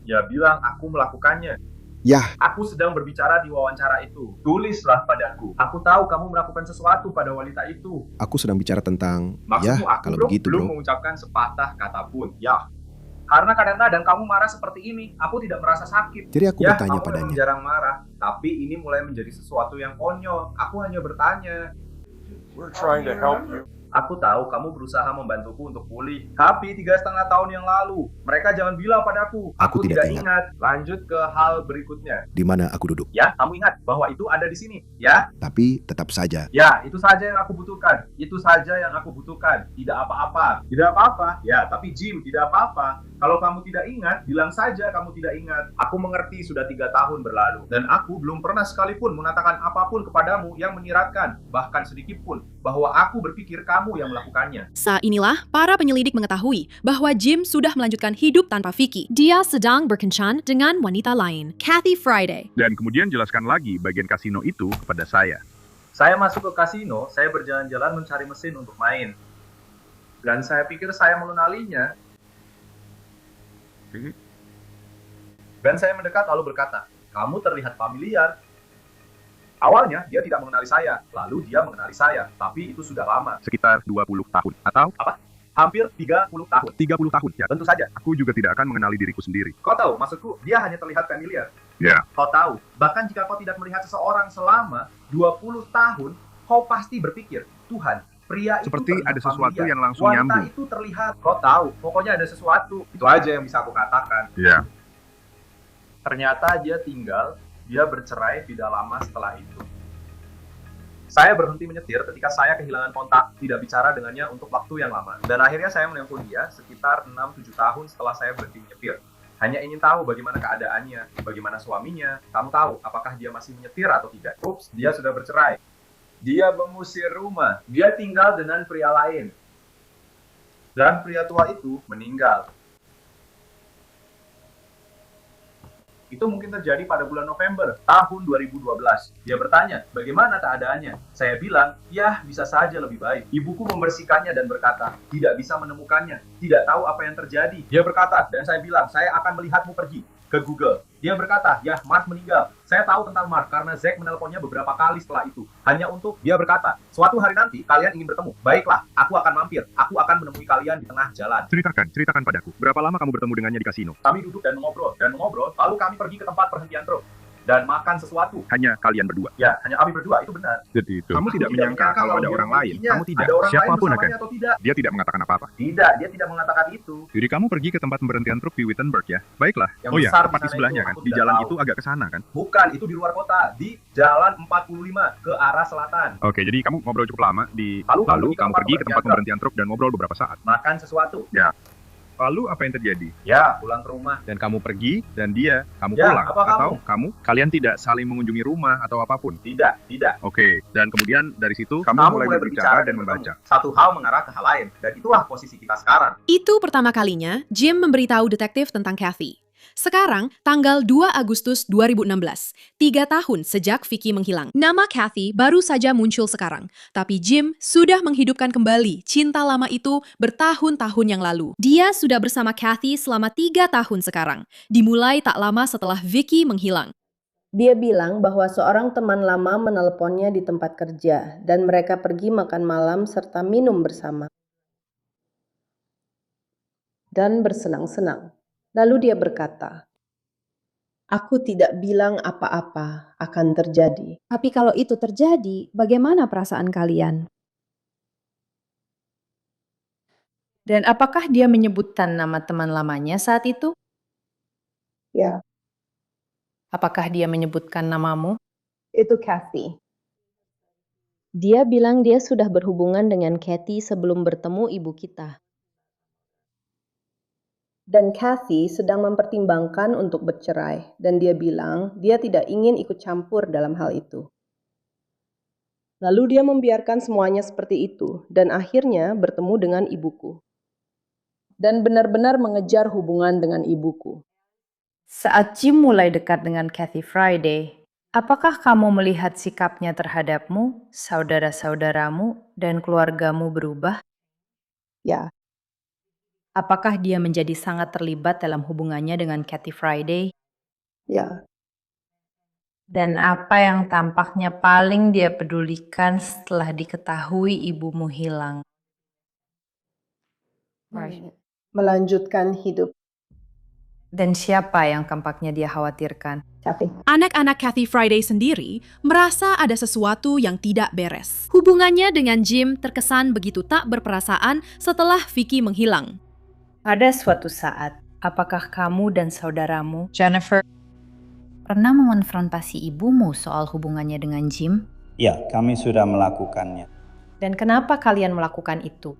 Ya bilang aku melakukannya. Yah. Aku sedang berbicara di wawancara itu. Tulislah padaku. Aku tahu kamu melakukan sesuatu pada wanita itu. Aku sedang bicara tentang... Maksudmu ya, aku kalau belum, begitu, belum bro. mengucapkan sepatah kata pun. Ya. Karena kadang-kadang kamu marah seperti ini, aku tidak merasa sakit. Jadi aku bertanya kamu padanya. Memang jarang marah, tapi ini mulai menjadi sesuatu yang konyol. Aku hanya bertanya. We're trying to help you. Aku tahu kamu berusaha membantuku untuk pulih. Tapi 3,5 tahun yang lalu, mereka jangan bilang padaku. Aku tidak ingat. Lanjut ke hal berikutnya. Di mana aku duduk? Ya, kamu ingat bahwa itu ada di sini, ya? Tapi tetap saja. Ya, itu saja yang aku butuhkan. Itu saja yang aku butuhkan. Tidak apa-apa. Tidak apa-apa. Ya, tapi Jim, tidak apa-apa. Kalau kamu tidak ingat, bilang saja kamu tidak ingat. Aku mengerti sudah 3 tahun berlalu. Dan aku belum pernah sekalipun mengatakan apapun kepadamu yang menyiratkan, bahkan sedikit pun, bahwa aku berpikir kamu yang melakukannya. Saat inilah, para penyelidik mengetahui bahwa Jim sudah melanjutkan hidup tanpa Vicky. Dia sedang berkencan dengan wanita lain, Kathy Friday. Dan kemudian jelaskan lagi bagian kasino itu kepada saya. Saya masuk ke kasino, saya berjalan-jalan mencari mesin untuk main. Dan saya pikir saya mengenalinya. Dan saya mendekat lalu berkata, kamu terlihat familiar. Awalnya dia tidak mengenali saya, lalu dia mengenali saya, tapi itu sudah lama. Sekitar 20 tahun, atau? Apa? Hampir 30 tahun. 30 tahun, ya? Tentu saja. Aku juga tidak akan mengenali diriku sendiri. Kau tahu, maksudku, dia hanya terlihat familiar. Ya. Kau tahu, bahkan jika kau tidak melihat seseorang selama 20 tahun, kau pasti berpikir, Tuhan, pria itu seperti ada sesuatu familiar. yang langsung Wanita nyambung. Itu terlihat, kau tahu, pokoknya ada sesuatu. Itu aja yang bisa aku katakan. Ya. Ternyata dia bercerai tidak lama setelah itu. Saya berhenti menyetir ketika saya kehilangan kontak, tidak bicara dengannya untuk waktu yang lama. Dan akhirnya saya menelpon dia sekitar 6-7 tahun setelah saya berhenti menyetir. Hanya ingin tahu bagaimana keadaannya, bagaimana suaminya. Kamu tahu apakah dia masih menyetir atau tidak. Ups, dia sudah bercerai. Dia mengusir rumah. Dia tinggal dengan pria lain. Dan pria tua itu meninggal. Itu mungkin terjadi pada bulan November tahun 2012. Dia bertanya, bagaimana keadaannya? Saya bilang, ya bisa saja lebih baik. Ibuku membersihkannya dan berkata, tidak bisa menemukannya, tidak tahu apa yang terjadi. Dia berkata, dan saya bilang, saya akan melihatmu pergi ke Google. Dia berkata, ya Mark meninggal. Saya tahu tentang Mark karena Zack menelponnya beberapa kali setelah itu. Hanya untuk, dia berkata, suatu hari nanti kalian ingin bertemu. Baiklah, aku akan mampir. Aku akan menemui kalian di tengah jalan. Ceritakan padaku. Berapa lama kamu bertemu dengannya di kasino? Kami duduk dan mengobrol, lalu kami pergi ke tempat perhentian truk. dan makan sesuatu. Hanya kalian berdua. Ya, hanya kami berdua, itu benar. Jadi itu. Kamu tidak menyangka kalau ada orang lain. Kamu tidak. Ada orang Siapapun lain akan. atau tidak. Dia tidak mengatakan apa-apa. Tidak, dia tidak mengatakan itu. Jadi kamu pergi ke tempat pemberhentian truk di Wittenberg ya? Baiklah. Yang Oh ya, besar tepat di di sana sebelahnya itu, kan? aku Di tidak jalan tahu. itu agak ke sana kan? Bukan, itu di luar kota, di Jalan 45 ke arah selatan. Oke, jadi kamu ngobrol cukup lama Lalu kamu pergi ke tempat pemberhentian truk dan ngobrol beberapa saat. Makan sesuatu. Ya. Lalu apa yang terjadi? Ya, pulang ke rumah. Dan kamu pergi dan kamu Ya, pulang. apa Atau kalian tidak saling mengunjungi rumah atau apapun? Tidak. Oke, dan kemudian dari situ kamu mulai berbicara dan membaca. Satu hal mengarah ke hal lain, dan itulah posisi kita sekarang. Itu pertama kalinya Jim memberitahu detektif tentang Kathy. Sekarang, tanggal 2 Agustus 2016, 3 tahun sejak Vicky menghilang. Nama Kathy baru saja muncul sekarang, tapi Jim sudah menghidupkan kembali cinta lama itu bertahun-tahun yang lalu. Dia sudah bersama Kathy selama 3 tahun sekarang, dimulai tak lama setelah Vicky menghilang. Dia bilang bahwa seorang teman lama menelponnya di tempat kerja dan mereka pergi makan malam serta minum bersama. Dan bersenang-senang. Lalu dia berkata, "Aku tidak bilang apa-apa akan terjadi." Tapi kalau itu terjadi, bagaimana perasaan kalian? Dan apakah dia menyebutkan nama teman lamanya saat itu? Ya, Apakah dia menyebutkan namamu? itu Kathy. Dia bilang dia sudah berhubungan dengan Kathy sebelum bertemu ibu kita. Dan Kathy sedang mempertimbangkan untuk bercerai, dan dia bilang dia tidak ingin ikut campur dalam hal itu. Lalu dia membiarkan semuanya seperti itu, dan akhirnya bertemu dengan ibuku. Dan benar-benar mengejar hubungan dengan ibuku. Saat Jim mulai dekat dengan Kathy Friday, apakah kamu melihat sikapnya terhadapmu, saudara-saudaramu, dan keluargamu berubah? Ya. Apakah dia menjadi sangat terlibat dalam hubungannya dengan Kathy Friday? Ya. Dan apa yang tampaknya paling dia pedulikan setelah diketahui ibumu hilang? Melanjutkan hidup. Dan siapa yang tampaknya dia khawatirkan? Kathy. Anak-anak Kathy Friday sendiri merasa ada sesuatu yang tidak beres. Hubungannya dengan Jim terkesan begitu tak berperasaan setelah Vicky menghilang. Pada suatu saat, apakah kamu dan saudaramu, Jennifer, pernah mengonfrontasi ibumu soal hubungannya dengan Jim? Ya, kami sudah melakukannya. Dan kenapa kalian melakukan itu?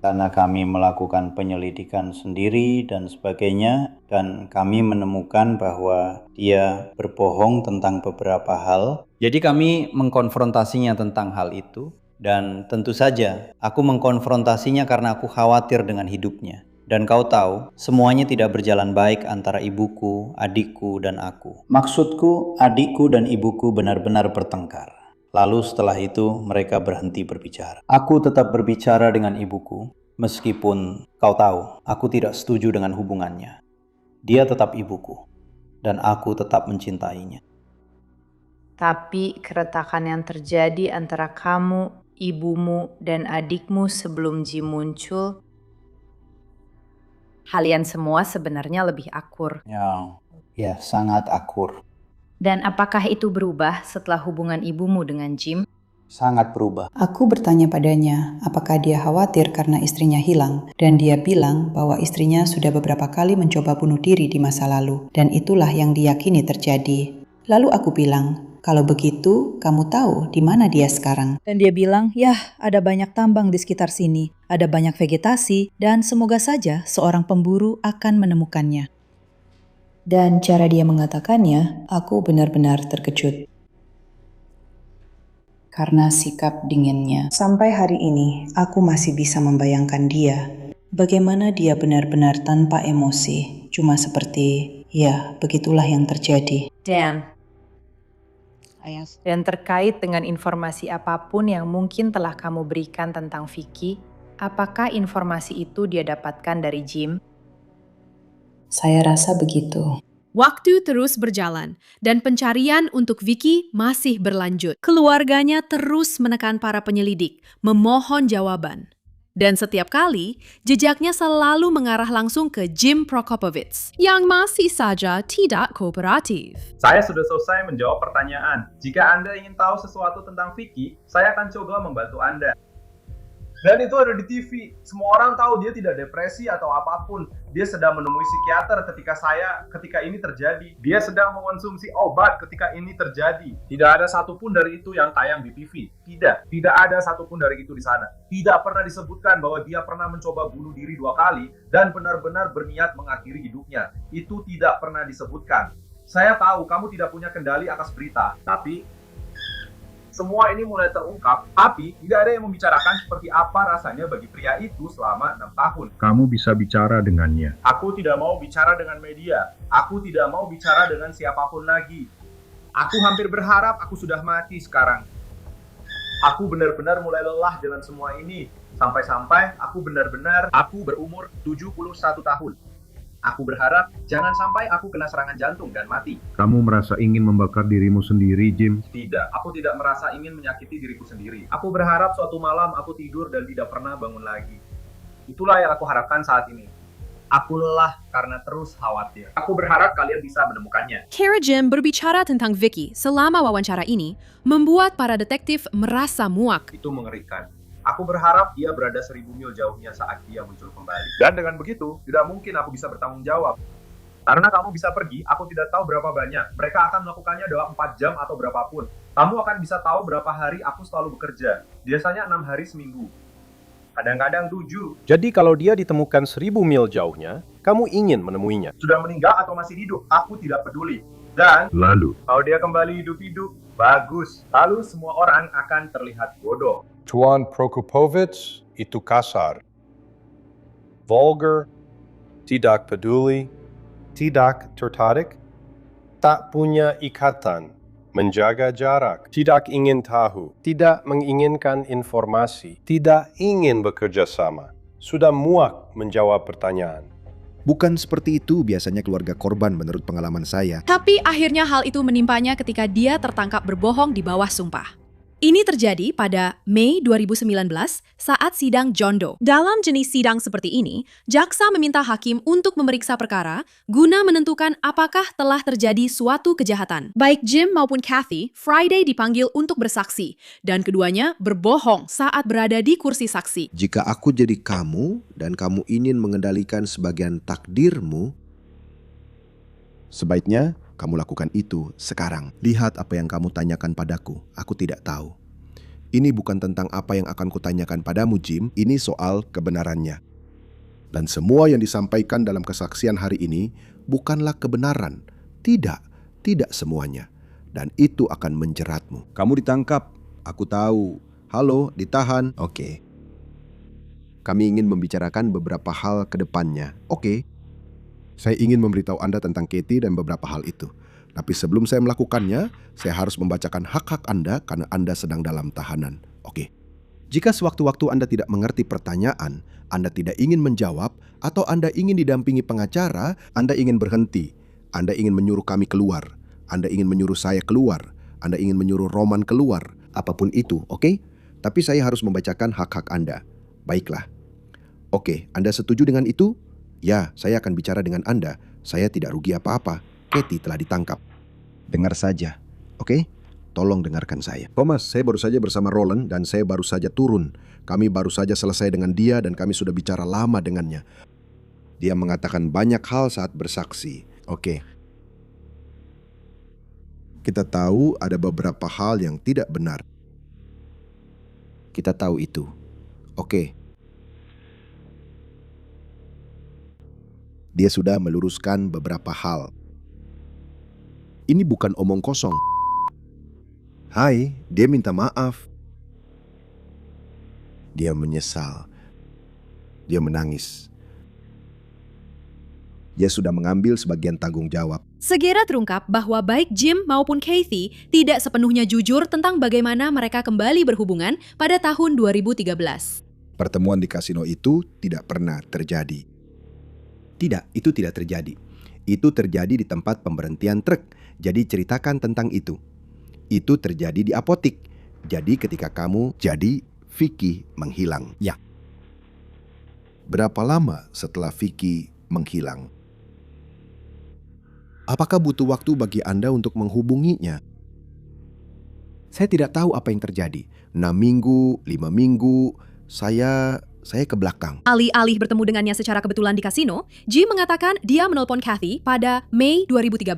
Karena kami melakukan penyelidikan sendiri dan sebagainya, dan kami menemukan bahwa dia berbohong tentang beberapa hal. Jadi kami mengkonfrontasinya tentang hal itu, dan tentu saja aku mengkonfrontasinya karena aku khawatir dengan hidupnya. Dan kau tahu, semuanya tidak berjalan baik antara ibuku, adikku, dan aku. Maksudku, adikku dan ibuku benar-benar bertengkar. Lalu setelah itu mereka berhenti berbicara. Aku tetap berbicara dengan ibuku, meskipun kau tahu aku tidak setuju dengan hubungannya. Dia tetap ibuku, dan aku tetap mencintainya. Tapi keretakan yang terjadi antara kamu, ibumu, dan adikmu sebelum Jim muncul, kalian semua sebenarnya lebih akur. Ya, sangat akur. Dan apakah itu berubah setelah hubungan ibumu dengan Jim? Sangat berubah. Aku bertanya padanya, apakah dia khawatir karena istrinya hilang, dan dia bilang bahwa istrinya sudah beberapa kali mencoba bunuh diri di masa lalu, dan itulah yang diyakini terjadi. Lalu aku bilang, kalau begitu, kamu tahu di mana dia sekarang? Dan dia bilang, yah, ada banyak tambang di sekitar sini, ada banyak vegetasi, dan semoga saja seorang pemburu akan menemukannya. Dan cara dia mengatakannya, aku benar-benar terkejut. Karena sikap dinginnya. Sampai hari ini, aku masih bisa membayangkan dia. Bagaimana dia benar-benar tanpa emosi. Cuma seperti, ya, begitulah yang terjadi. Dan terkait dengan informasi apapun yang mungkin telah kamu berikan tentang Vicky, apakah informasi itu dia dapatkan dari Jim? Saya rasa begitu. Waktu terus berjalan, dan pencarian untuk Vicky masih berlanjut. Keluarganya terus menekan para penyelidik, memohon jawaban. Dan setiap kali, jejaknya selalu mengarah langsung ke Jim Prokopovits yang masih saja tidak kooperatif. Saya sudah selesai menjawab pertanyaan. Jika Anda ingin tahu sesuatu tentang Vicky, saya akan coba membantu Anda. Dan itu ada di TV. Semua orang tahu dia tidak depresi atau apapun. Dia sedang menemui psikiater ketika ini terjadi. Dia sedang mengonsumsi obat ketika ini terjadi. Tidak ada satupun dari itu yang tayang di TV. Tidak ada satupun dari itu di sana. Tidak pernah disebutkan bahwa dia pernah mencoba bunuh diri 2 kali dan benar-benar berniat mengakhiri hidupnya. Itu tidak pernah disebutkan. Saya tahu kamu tidak punya kendali atas berita, tapi semua ini mulai terungkap, tapi tidak ada yang membicarakan seperti apa rasanya bagi pria itu selama 6 tahun. Kamu bisa bicara dengannya. Aku tidak mau bicara dengan media. Aku tidak mau bicara dengan siapapun lagi. Aku hampir berharap aku sudah mati sekarang. Aku benar-benar mulai lelah dengan semua ini. Sampai-sampai aku berumur 71 tahun. Aku berharap jangan sampai aku kena serangan jantung dan mati. Kamu merasa ingin membakar dirimu sendiri, Jim? Tidak, aku tidak merasa ingin menyakiti diriku sendiri. Aku berharap suatu malam aku tidur dan tidak pernah bangun lagi. Itulah yang aku harapkan saat ini. Aku lelah karena terus khawatir. Aku berharap kalian bisa menemukannya. Cara Jim berbicara tentang Vicky selama wawancara ini membuat para detektif merasa muak. Itu mengerikan. Aku berharap dia berada 1000 mil jauhnya saat dia muncul kembali. Dan dengan begitu, tidak mungkin aku bisa bertanggung jawab. Karena kamu bisa pergi, aku tidak tahu berapa banyak. Mereka akan melakukannya dalam 4 jam atau berapapun. Kamu akan bisa tahu berapa hari aku selalu bekerja. Biasanya 6 hari seminggu. Kadang-kadang 7. Jadi kalau dia ditemukan 1000 mil jauhnya, kamu ingin menemuinya. Sudah meninggal atau masih hidup, aku tidak peduli. Dan lalu, kalau dia kembali hidup-hidup, bagus. Lalu semua orang akan terlihat bodoh. Tuan Prokopovits itu kasar, vulgar, tidak peduli, tidak tertarik, tak punya ikatan, menjaga jarak, tidak ingin tahu, tidak menginginkan informasi, tidak ingin bekerja sama, sudah muak menjawab pertanyaan. Bukan seperti itu biasanya keluarga korban menurut pengalaman saya. Tapi akhirnya hal itu menimpanya ketika dia tertangkap berbohong di bawah sumpah. Ini terjadi pada Mei 2019 saat sidang John Doe. Dalam jenis sidang seperti ini, jaksa meminta hakim untuk memeriksa perkara guna menentukan apakah telah terjadi suatu kejahatan. Baik Jim maupun Kathy, Friday dipanggil untuk bersaksi, dan keduanya berbohong saat berada di kursi saksi. Jika aku jadi kamu dan kamu ingin mengendalikan sebagian takdirmu, sebaiknya kamu lakukan itu sekarang. Lihat apa yang kamu tanyakan padaku. Aku tidak tahu. Ini bukan tentang apa yang akan kutanyakan padamu, Jim. Ini soal kebenarannya. Dan semua yang disampaikan dalam kesaksian hari ini bukanlah kebenaran. Tidak semuanya. Dan itu akan menjeratmu. Kamu ditangkap. Aku tahu. Halo, ditahan. Oke. Kami ingin membicarakan beberapa hal ke depannya. Oke. Saya ingin memberitahu Anda tentang Katie dan beberapa hal itu. Tapi sebelum saya melakukannya, saya harus membacakan hak-hak Anda karena Anda sedang dalam tahanan. Oke. Jika sewaktu-waktu Anda tidak mengerti pertanyaan, Anda tidak ingin menjawab, atau Anda ingin didampingi pengacara, Anda ingin berhenti, Anda ingin menyuruh kami keluar, Anda ingin menyuruh saya keluar, Anda ingin menyuruh Roman keluar, apapun itu, oke? Tapi saya harus membacakan hak-hak Anda. Baiklah. Oke, Anda setuju dengan itu? Ya, saya akan bicara dengan Anda. Saya tidak rugi apa-apa. Katie telah ditangkap. Dengar saja, oke? Tolong dengarkan saya. Thomas, saya baru saja bersama Roland dan saya baru saja turun. Kami baru saja selesai dengan dia dan kami sudah bicara lama dengannya. Dia mengatakan banyak hal saat bersaksi. Oke. Kita tahu ada beberapa hal yang tidak benar. Kita tahu itu. Oke. Dia sudah meluruskan beberapa hal. Ini bukan omong kosong. Hai, dia minta maaf. Dia menyesal. Dia menangis. Dia sudah mengambil sebagian tanggung jawab. Segera terungkap bahwa baik Jim maupun Kathy tidak sepenuhnya jujur tentang bagaimana mereka kembali berhubungan pada tahun 2013. Pertemuan di kasino itu tidak pernah terjadi. Tidak, itu tidak terjadi. Itu terjadi di tempat pemberhentian truk. Jadi ceritakan tentang itu. Itu terjadi di apotik. Jadi ketika kamu jadi Vicky menghilang. Ya. Berapa lama setelah Vicky menghilang? Apakah butuh waktu bagi Anda untuk menghubunginya? Saya tidak tahu apa yang terjadi. 6 minggu, 5 minggu, saya ke belakang. Alih-alih bertemu dengannya secara kebetulan di kasino, Jim mengatakan dia menelpon Kathy pada Mei 2013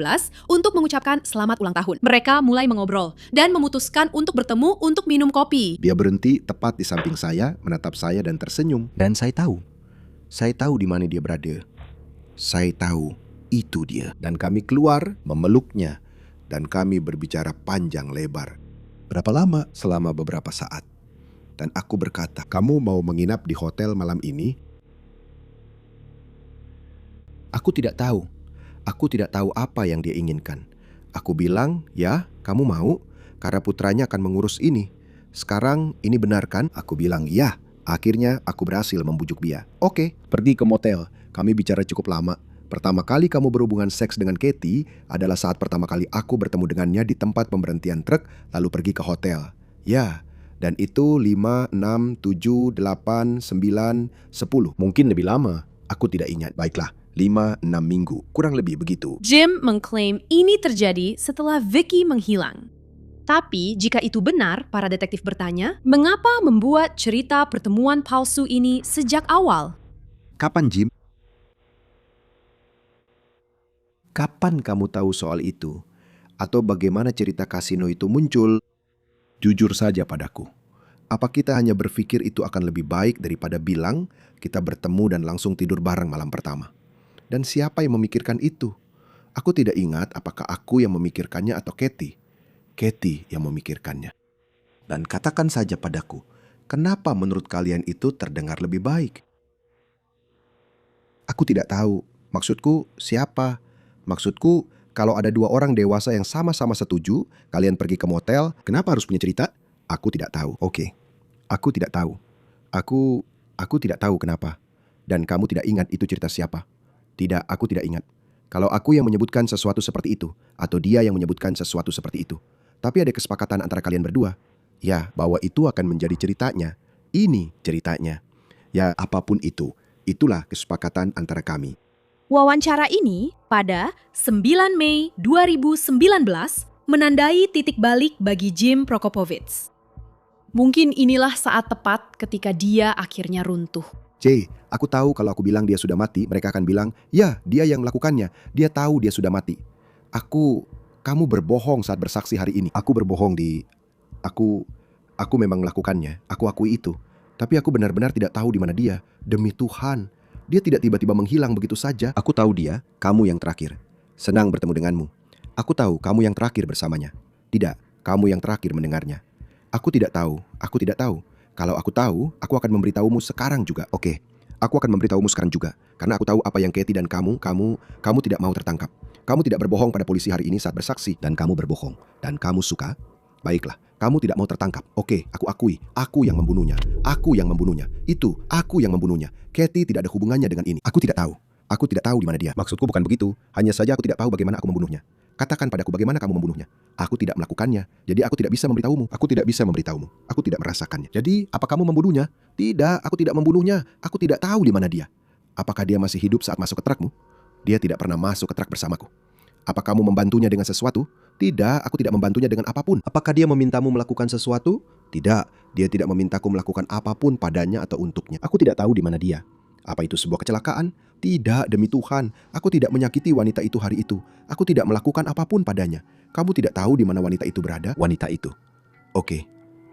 untuk mengucapkan selamat ulang tahun. Mereka mulai mengobrol dan memutuskan untuk bertemu untuk minum kopi. Dia berhenti tepat di samping saya, menatap saya dan tersenyum. Dan saya tahu di mana dia berada. Saya tahu itu dia. Dan kami keluar memeluknya dan kami berbicara panjang lebar. Berapa lama? Selama beberapa saat. Dan aku berkata, kamu mau menginap di hotel malam ini? Aku tidak tahu. Aku tidak tahu apa yang dia inginkan. Aku bilang, ya, kamu mau? Karena putranya akan mengurus ini. Sekarang ini benar kan? Aku bilang, ya. Akhirnya aku berhasil membujuk dia. Oke, pergi ke motel. Kami bicara cukup lama. Pertama kali kamu berhubungan seks dengan Kathy adalah saat pertama kali aku bertemu dengannya di tempat pemberhentian truk, lalu pergi ke hotel. Ya. Dan itu 5, 6, 7, 8, 9, 10. Mungkin lebih lama. Aku tidak ingat. Baiklah, 5, 6 minggu. Kurang lebih begitu. Jim mengklaim ini terjadi setelah Vicky menghilang. Tapi jika itu benar, para detektif bertanya, mengapa membuat cerita pertemuan palsu ini sejak awal? Kapan, Jim? Kapan kamu tahu soal itu? Atau bagaimana cerita kasino itu muncul? Jujur saja padaku, apa kita hanya berpikir itu akan lebih baik daripada bilang kita bertemu dan langsung tidur bareng malam pertama? Dan siapa yang memikirkan itu? Aku tidak ingat apakah aku yang memikirkannya atau Kathy. Kathy yang memikirkannya. Dan katakan saja padaku, kenapa menurut kalian itu terdengar lebih baik? Aku tidak tahu. Maksudku, siapa? Maksudku, kalau ada 2 orang dewasa yang sama-sama setuju, kalian pergi ke motel, kenapa harus punya cerita? Aku tidak tahu. Oke. Aku tidak tahu. Aku tidak tahu kenapa. Dan kamu tidak ingat itu cerita siapa? Tidak, aku tidak ingat. Kalau aku yang menyebutkan sesuatu seperti itu, atau dia yang menyebutkan sesuatu seperti itu. Tapi ada kesepakatan antara kalian berdua. Ya, bahwa itu akan menjadi ceritanya. Ini ceritanya. Ya, apapun itu. Itulah kesepakatan antara kami. Wawancara ini pada 9 Mei 2019 menandai titik balik bagi Jim Prokopovich. Mungkin inilah saat tepat ketika dia akhirnya runtuh. Jay, aku tahu kalau aku bilang dia sudah mati, mereka akan bilang, ya, dia yang melakukannya. Dia tahu dia sudah mati. Kamu berbohong saat bersaksi hari ini. Aku berbohong Aku memang melakukannya. Aku akui itu. Tapi aku benar-benar tidak tahu di mana dia. Demi Tuhan. Dia tidak tiba-tiba menghilang begitu saja. Aku tahu dia, kamu yang terakhir. Senang bertemu denganmu. Aku tahu kamu yang terakhir bersamanya. Tidak, kamu yang terakhir mendengarnya. Aku tidak tahu. Kalau aku tahu, aku akan memberitahumu sekarang juga. Oke, aku akan memberitahumu sekarang juga. Karena aku tahu apa yang Kathy dan kamu tidak mau tertangkap. Kamu tidak berbohong pada polisi hari ini saat bersaksi. Dan kamu berbohong. Dan kamu suka? Baiklah, kamu tidak mau tertangkap. Oke, aku akui. Aku yang membunuhnya. Itu, aku yang membunuhnya. Kathy tidak ada hubungannya dengan ini. Aku tidak tahu. Aku tidak tahu di mana dia. Maksudku bukan begitu. Hanya saja aku tidak tahu bagaimana aku membunuhnya. Katakan padaku bagaimana kamu membunuhnya. Aku tidak melakukannya. Jadi aku tidak bisa memberitahumu. Aku tidak merasakannya. Jadi, apa kamu membunuhnya? Tidak, aku tidak membunuhnya. Aku tidak tahu di mana dia. Apakah dia masih hidup saat masuk ke trukmu? Dia tidak pernah masuk ke truk bersamaku. Apa kamu membantunya dengan sesuatu? Tidak, aku tidak membantunya dengan apapun. Apakah dia memintamu melakukan sesuatu? Tidak, dia tidak memintaku melakukan apapun padanya atau untuknya. Aku tidak tahu di mana dia. Apa itu sebuah kecelakaan? Tidak, demi Tuhan. Aku tidak menyakiti wanita itu hari itu. Aku tidak melakukan apapun padanya. Kamu tidak tahu di mana wanita itu berada? Wanita itu. Oke,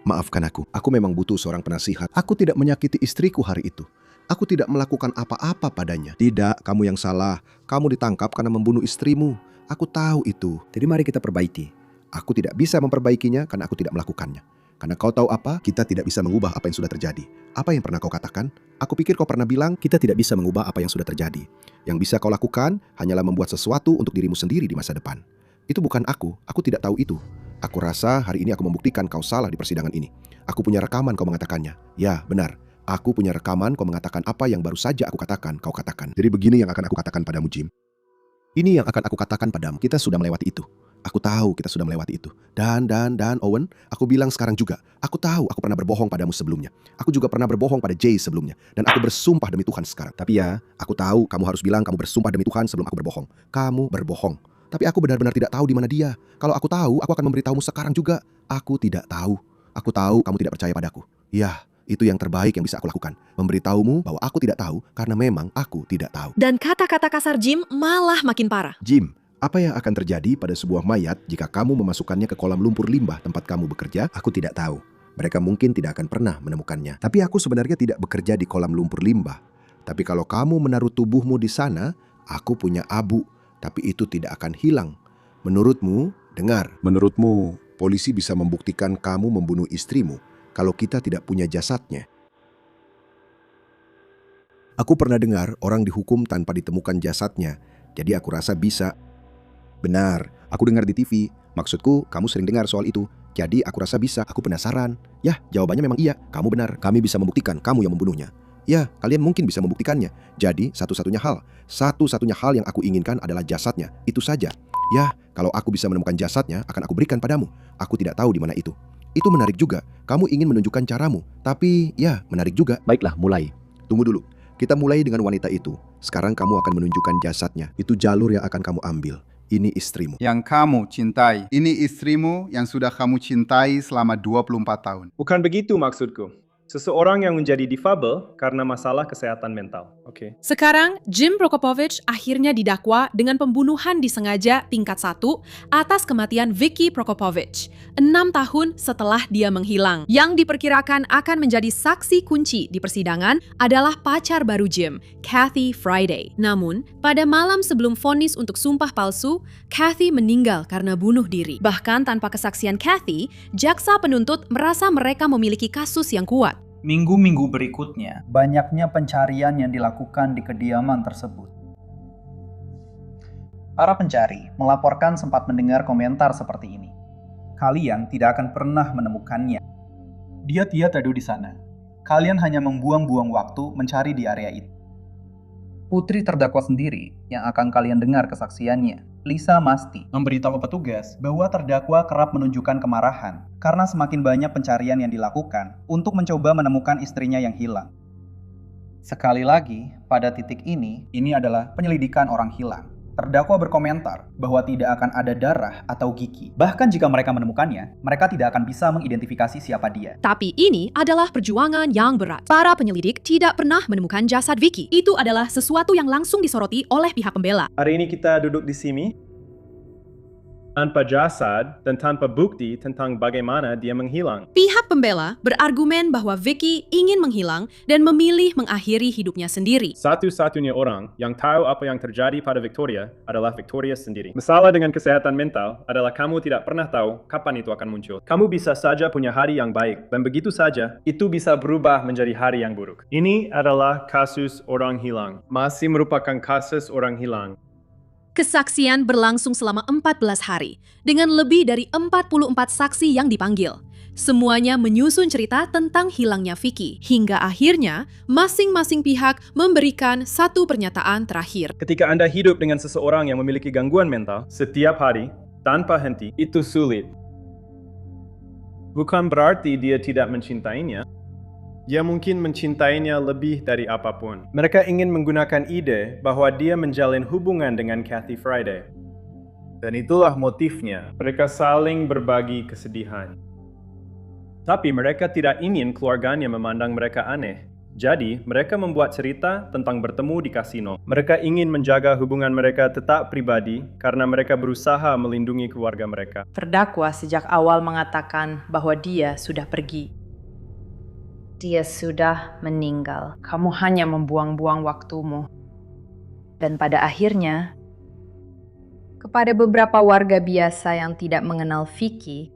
maafkan aku. Aku memang butuh seorang penasihat. Aku tidak menyakiti istriku hari itu. Aku tidak melakukan apa-apa padanya. Tidak, kamu yang salah. Kamu ditangkap karena membunuh istrimu. Aku tahu itu. Jadi mari kita perbaiki. Aku tidak bisa memperbaikinya karena aku tidak melakukannya. Karena kau tahu apa? Kita tidak bisa mengubah apa yang sudah terjadi. Apa yang pernah kau katakan? Aku pikir kau pernah bilang kita tidak bisa mengubah apa yang sudah terjadi. Yang bisa kau lakukan hanyalah membuat sesuatu untuk dirimu sendiri di masa depan. Itu bukan aku. Aku tidak tahu itu. Aku rasa hari ini aku membuktikan kau salah di persidangan ini. Aku punya rekaman kau mengatakannya. Ya, benar. Aku punya rekaman kau mengatakan apa yang baru saja aku katakan, kau katakan. Jadi begini yang akan aku katakan padamu, Jim. Ini yang akan aku katakan padamu. Kita sudah melewati itu. Aku tahu kita sudah melewati itu. Dan Owen, aku bilang sekarang juga, aku tahu aku pernah berbohong padamu sebelumnya. Aku juga pernah berbohong pada Jay sebelumnya. Dan aku bersumpah demi Tuhan sekarang. Tapi ya, aku tahu kamu harus bilang kamu bersumpah demi Tuhan sebelum aku berbohong. Kamu berbohong. Tapi aku benar-benar tidak tahu di mana dia. Kalau aku tahu, aku akan memberitahumu sekarang juga. Aku tidak tahu. Aku tahu kamu tidak percaya padaku. Ya, itu yang terbaik yang bisa aku lakukan. Memberitahumu bahwa aku tidak tahu karena memang aku tidak tahu. Dan kata-kata kasar Jim malah makin parah. Jim, apa yang akan terjadi pada sebuah mayat jika kamu memasukkannya ke kolam lumpur limbah tempat kamu bekerja? Aku tidak tahu. Mereka mungkin tidak akan pernah menemukannya. Tapi aku sebenarnya tidak bekerja di kolam lumpur limbah. Tapi kalau kamu menaruh tubuhmu di sana, aku punya abu. Tapi itu tidak akan hilang. Menurutmu, dengar. Menurutmu, polisi bisa membuktikan kamu membunuh istrimu kalau kita tidak punya jasadnya? Aku pernah dengar orang dihukum tanpa ditemukan jasadnya. Jadi aku rasa bisa. Benar, aku dengar di TV. Maksudku, kamu sering dengar soal itu. Jadi aku rasa bisa, aku penasaran. Ya, jawabannya memang iya, kamu benar. Kami bisa membuktikan kamu yang membunuhnya. Ya, kalian mungkin bisa membuktikannya. Jadi, satu-satunya hal yang aku inginkan adalah jasadnya. Itu saja. Ya, kalau aku bisa menemukan jasadnya, akan aku berikan padamu. Aku tidak tahu di mana itu. Itu menarik juga. Kamu ingin menunjukkan caramu. Tapi, ya, menarik juga. Baiklah, mulai. Tunggu dulu. Kita mulai dengan wanita itu. Sekarang kamu akan menunjukkan jasadnya. Itu jalur yang akan kamu ambil. Ini istrimu. Yang kamu cintai. Ini istrimu yang sudah kamu cintai selama 24 tahun. Bukan begitu maksudku. Seseorang yang menjadi difabel karena masalah kesehatan mental. Oke. Sekarang, Jim Prokopovich akhirnya didakwa dengan pembunuhan disengaja tingkat 1 atas kematian Vicky Prokopovich, 6 tahun setelah dia menghilang. Yang diperkirakan akan menjadi saksi kunci di persidangan adalah pacar baru Jim, Kathy Friday. Namun, pada malam sebelum vonis untuk sumpah palsu, Kathy meninggal karena bunuh diri. Bahkan tanpa kesaksian Kathy, jaksa penuntut merasa mereka memiliki kasus yang kuat. Minggu-minggu berikutnya, banyaknya pencarian yang dilakukan di kediaman tersebut. Para pencari melaporkan sempat mendengar komentar seperti ini. Kalian tidak akan pernah menemukannya. Dia tidak ada di sana. Kalian hanya membuang-buang waktu mencari di area itu. Putri terdakwa sendiri yang akan kalian dengar kesaksiannya, Lisa Masti, memberitahu petugas bahwa terdakwa kerap menunjukkan kemarahan karena semakin banyak pencarian yang dilakukan untuk mencoba menemukan istrinya yang hilang. Sekali lagi, pada titik ini adalah penyelidikan orang hilang. Terdakwa berkomentar bahwa tidak akan ada darah atau gigi. Bahkan jika mereka menemukannya, mereka tidak akan bisa mengidentifikasi siapa dia. Tapi ini adalah perjuangan yang berat. Para penyelidik tidak pernah menemukan jasad Vicky. Itu adalah sesuatu yang langsung disoroti oleh pihak pembela. Hari ini kita duduk di sini tanpa jasad dan tanpa bukti tentang bagaimana dia menghilang. Pihak pembela berargumen bahwa Vicky ingin menghilang dan memilih mengakhiri hidupnya sendiri. Satu-satunya orang yang tahu apa yang terjadi pada Victoria adalah Victoria sendiri. Masalah dengan kesehatan mental adalah kamu tidak pernah tahu kapan itu akan muncul. Kamu bisa saja punya hari yang baik, dan begitu saja, itu bisa berubah menjadi hari yang buruk. Ini adalah kasus orang hilang. Masih merupakan kasus orang hilang. Kesaksian berlangsung selama 14 hari, dengan lebih dari 44 saksi yang dipanggil. Semuanya menyusun cerita tentang hilangnya Vicky, hingga akhirnya masing-masing pihak memberikan satu pernyataan terakhir. Ketika Anda hidup dengan seseorang yang memiliki gangguan mental, setiap hari, tanpa henti, itu sulit. Bukan berarti dia tidak mencintainya. Dia mungkin mencintainya lebih dari apapun. Mereka ingin menggunakan ide bahwa dia menjalin hubungan dengan Kathy Friday. Dan itulah motifnya. Mereka saling berbagi kesedihan. Tapi mereka tidak ingin keluarganya memandang mereka aneh. Jadi, mereka membuat cerita tentang bertemu di kasino. Mereka ingin menjaga hubungan mereka tetap pribadi karena mereka berusaha melindungi keluarga mereka. Terdakwa sejak awal mengatakan bahwa dia sudah pergi. Dia sudah meninggal. Kamu hanya membuang-buang waktumu. Dan pada akhirnya, kepada beberapa warga biasa yang tidak mengenal Vicky,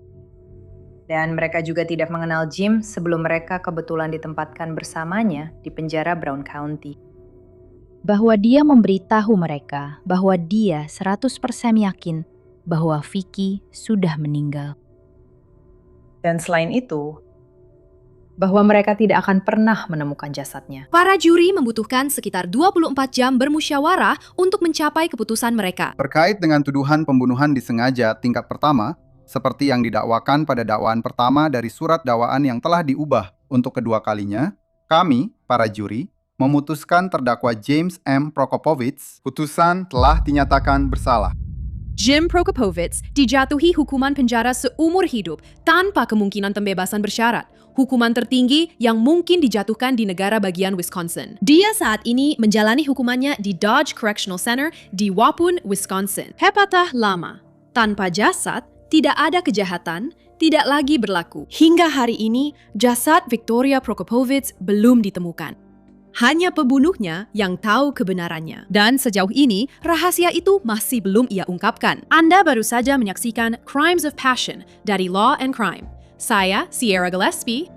dan mereka juga tidak mengenal Jim sebelum mereka kebetulan ditempatkan bersamanya di penjara Brown County, bahwa dia memberitahu mereka bahwa dia 100% yakin bahwa Vicky sudah meninggal. Dan selain itu, bahwa mereka tidak akan pernah menemukan jasadnya. Para juri membutuhkan sekitar 24 jam bermusyawarah untuk mencapai keputusan mereka. Terkait dengan tuduhan pembunuhan disengaja tingkat pertama, seperti yang didakwakan pada dakwaan pertama dari surat dakwaan yang telah diubah untuk kedua kalinya, kami, para juri, memutuskan terdakwa James M. Prokopovits, putusan telah dinyatakan bersalah. Jim Prokopovits dijatuhi hukuman penjara seumur hidup tanpa kemungkinan pembebasan bersyarat. Hukuman tertinggi yang mungkin dijatuhkan di negara bagian Wisconsin. Dia saat ini menjalani hukumannya di Dodge Correctional Center di Wapun, Wisconsin. Hepatah lama. Tanpa jasad, tidak ada kejahatan, tidak lagi berlaku. Hingga hari ini, jasad Victoria Prokopovits belum ditemukan. Hanya pembunuhnya yang tahu kebenarannya. Dan sejauh ini, rahasia itu masih belum ia ungkapkan. Anda baru saja menyaksikan Crimes of Passion dari Law and Crime. Saya, Sierra Gillespie,